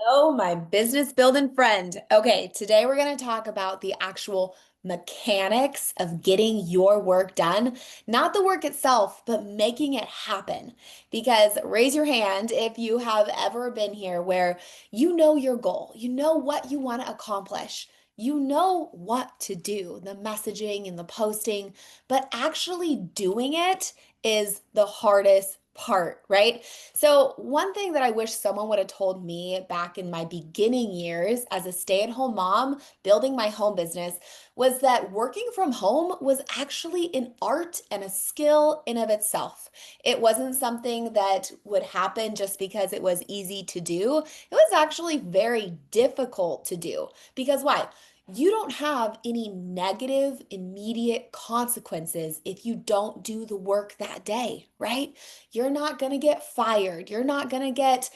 Oh, my business building friend. Okay, today we're going to talk about the actual mechanics of getting your work done. Not the work itself, but making it happen. Because raise your hand if you have ever been here where you know your goal, you know what you want to accomplish. You know what to do, the messaging and the posting, but actually doing it is the hardest part, right? So, one thing that I wish someone would have told me back in my beginning years as a stay-at-home mom building my home business was that working from home was actually an art and a skill in of itself. It wasn't something that would happen just because it was easy to do. It was actually very difficult to do. Because why? You don't have any negative immediate consequences if you don't do the work that day, right? You're not going to get fired. You're not going to get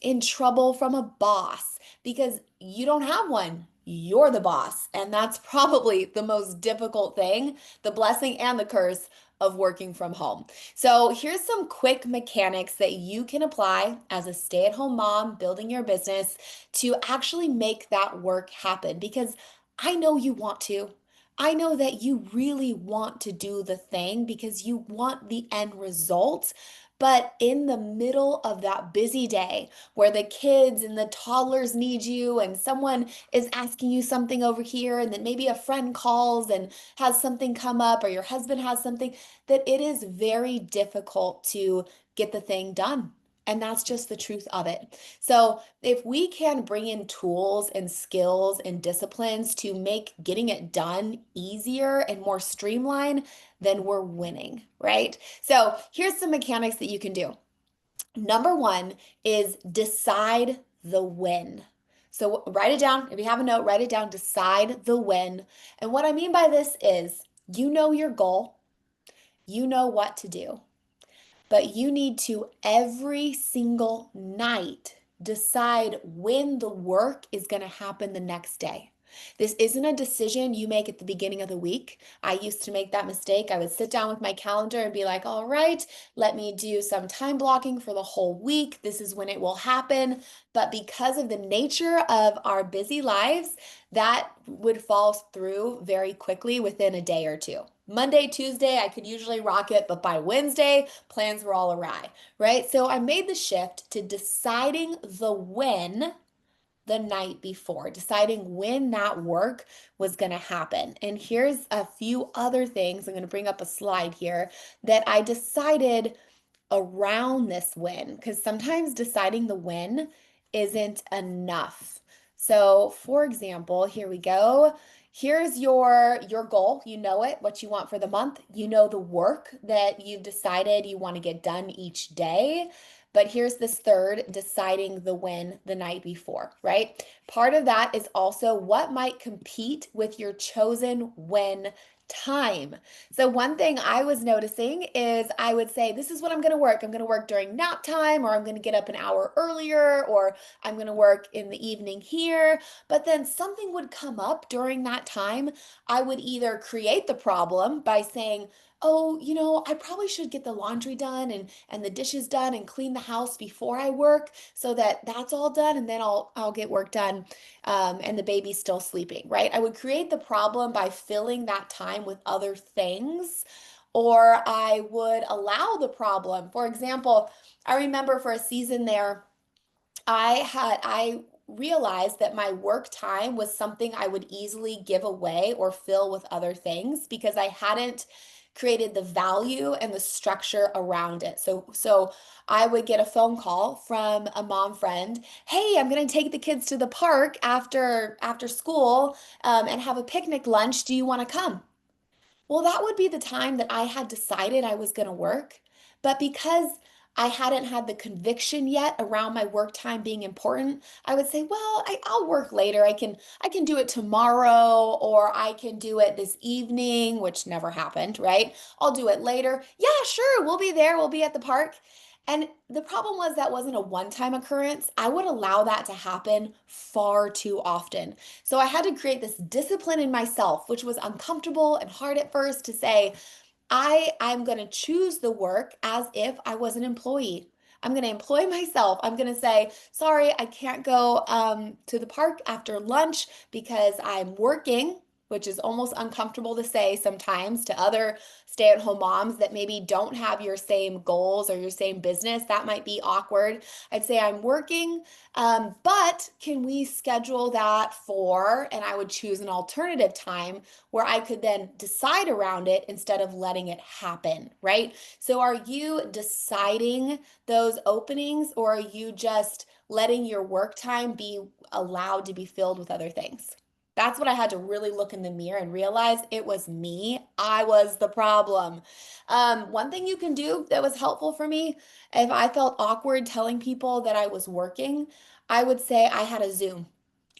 in trouble from a boss because you don't have one. You're the boss. And that's probably the most difficult thing, the blessing and the curse of working from home. So, here's some quick mechanics that you can apply as a stay-at-home mom building your business to actually make that work happen because I know you want to. I know that you really want to do the thing because you want the end result. But in the middle of that busy day where the kids and the toddlers need you, and someone is asking you something over here, and then maybe a friend calls and has something come up, or your husband has something, that it is very difficult to get the thing done. And that's just the truth of it. So, if we can bring in tools and skills and disciplines to make getting it done easier and more streamlined, then we're winning, right? So here's some mechanics that you can do. Number one is decide the when. So write it down. If you have a note, write it down, decide the when. And what I mean by this is you know your goal, you know what to do, but you need to every single night decide when the work is going to happen the next day. This isn't a decision you make at the beginning of the week. I used to make that mistake. I would sit down with my calendar and be like, all right, let me do some time blocking for the whole week. This is when it will happen. But because of the nature of our busy lives, that would fall through very quickly within a day or two. Monday, Tuesday, I could usually rock it, but by Wednesday, plans were all awry, right? So I made the shift to deciding the when the night before, deciding when that work was going to happen. And here's a few other things. I'm going to bring up a slide here that I decided around this when, because sometimes deciding the when isn't enough. So, for example, here we go. Here's your goal. You know it, what you want for the month. You know the work that you've decided you want to get done each day. But here's this third, deciding the when the night before, right? Part of that is also what might compete with your chosen when time. So one thing I was noticing is I would say, this is what I'm going to work. I'm going to work during nap time, or I'm going to get up an hour earlier, or I'm going to work in the evening here. But then something would come up during that time. I would either create the problem by saying, oh, I probably should get the laundry done and the dishes done and clean the house before I work so that that's all done and then I'll get work done and the baby's still sleeping, right? I would create the problem by filling that time with other things, or I would allow the problem. For example, I remember for a season there, I realized that my work time was something I would easily give away or fill with other things because I hadn't created the value and the structure around it. So I would get a phone call from a mom friend. Hey, I'm going to take the kids to the park after school and have a picnic lunch. Do you want to come? Well, that would be the time that I had decided I was going to work. But because I hadn't had the conviction yet around my work time being important, I would say, well, I'll work later. I can do it tomorrow, or I can do it this evening, which never happened, right? I'll do it later. Yeah, sure, we'll be there. We'll be at the park. And the problem was that wasn't a one-time occurrence. I would allow that to happen far too often. So I had to create this discipline in myself, which was uncomfortable and hard at first to say, I'm going to choose the work as if I was an employee. I'm going to employ myself. I'm going to say, sorry, I can't go to the park after lunch because I'm working, which is almost uncomfortable to say sometimes to other stay-at-home moms that maybe don't have your same goals or your same business. That might be awkward. I'd say I'm working, but can we schedule that for, and I would choose an alternative time where I could then decide around it instead of letting it happen, right? So are you deciding those openings, or are you just letting your work time be allowed to be filled with other things? That's what I had to really look in the mirror and realize it was me. I was the problem. One thing you can do that was helpful for me, if I felt awkward telling people that I was working, I would say I had a Zoom.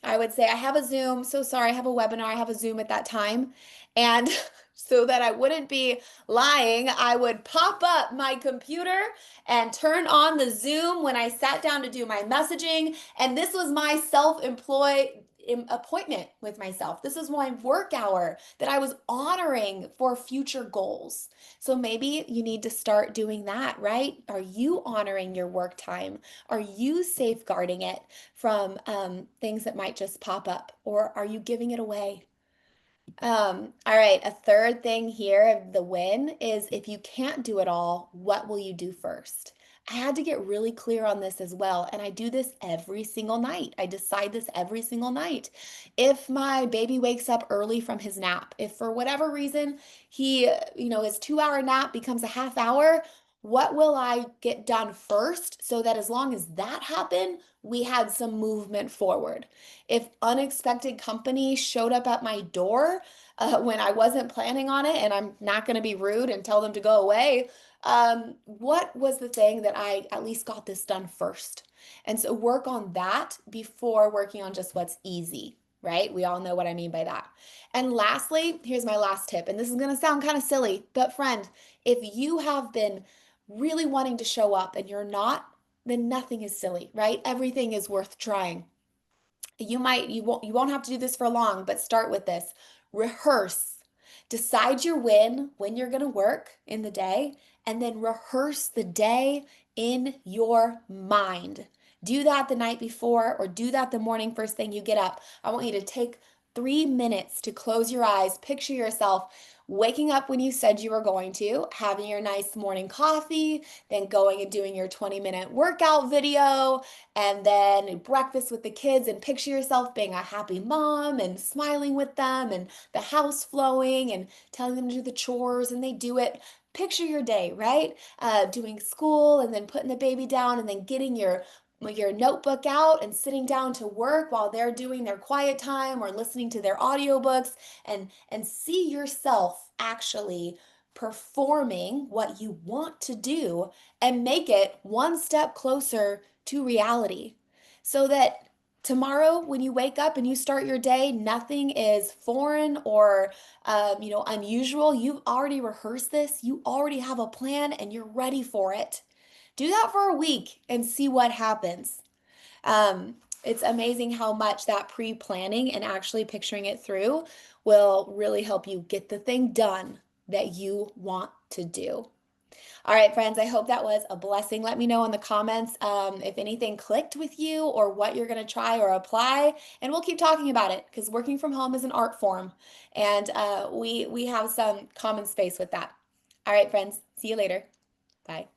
I would say I have a Zoom. So sorry, I have a webinar. I have a Zoom at that time. And so that I wouldn't be lying, I would pop up my computer and turn on the Zoom when I sat down to do my messaging. And this was my self-employed appointment with myself. This is my work hour that I was honoring for future goals. So maybe you need to start doing that, right? Are you honoring your work time? Are you safeguarding it from things that might just pop up, or are you giving it away? All right, a third thing here of the win is if you can't do it all, what will you do first? I had to get really clear on this as well, and I do this every single night. I decide this every single night. If my baby wakes up early from his nap, if for whatever reason his 2 hour nap becomes a half hour, what will I get done first so that as long as that happened, we had some movement forward? If unexpected company showed up at my door when I wasn't planning on it, and I'm not going to be rude and tell them to go away, what was the thing that I at least got this done first? And so work on that before working on just what's easy, right? We all know what I mean by that. And lastly, here's my last tip, and this is going to sound kind of silly, but friend, if you have been really wanting to show up and you're not, then nothing is silly, right? Everything is worth trying. You won't have to do this for long, but start with this. Rehearse. Decide your when you're going to work in the day, and then rehearse the day in your mind. Do that the night before or do that the morning first thing you get up. I want you to take 3 minutes to close your eyes, picture yourself waking up when you said you were going to, having your nice morning coffee, then going and doing your 20-minute workout video, and then breakfast with the kids, and picture yourself being a happy mom and smiling with them and the house flowing and telling them to do the chores and they do it. Picture your day, right? Doing school and then putting the baby down and then getting your notebook out and sitting down to work while they're doing their quiet time or listening to their audiobooks, and see yourself actually performing what you want to do and make it one step closer to reality, so that tomorrow when you wake up and you start your day, nothing is foreign or unusual. You've already rehearsed this, you already have a plan, and you're ready for it. Do that for a week and see what happens. It's amazing how much that pre-planning and actually picturing it through will really help you get the thing done that you want to do. All right, friends, I hope that was a blessing. Let me know in the comments if anything clicked with you or what you're going to try or apply, and we'll keep talking about it because working from home is an art form, and we have some common space with that. All right, friends, see you later. Bye.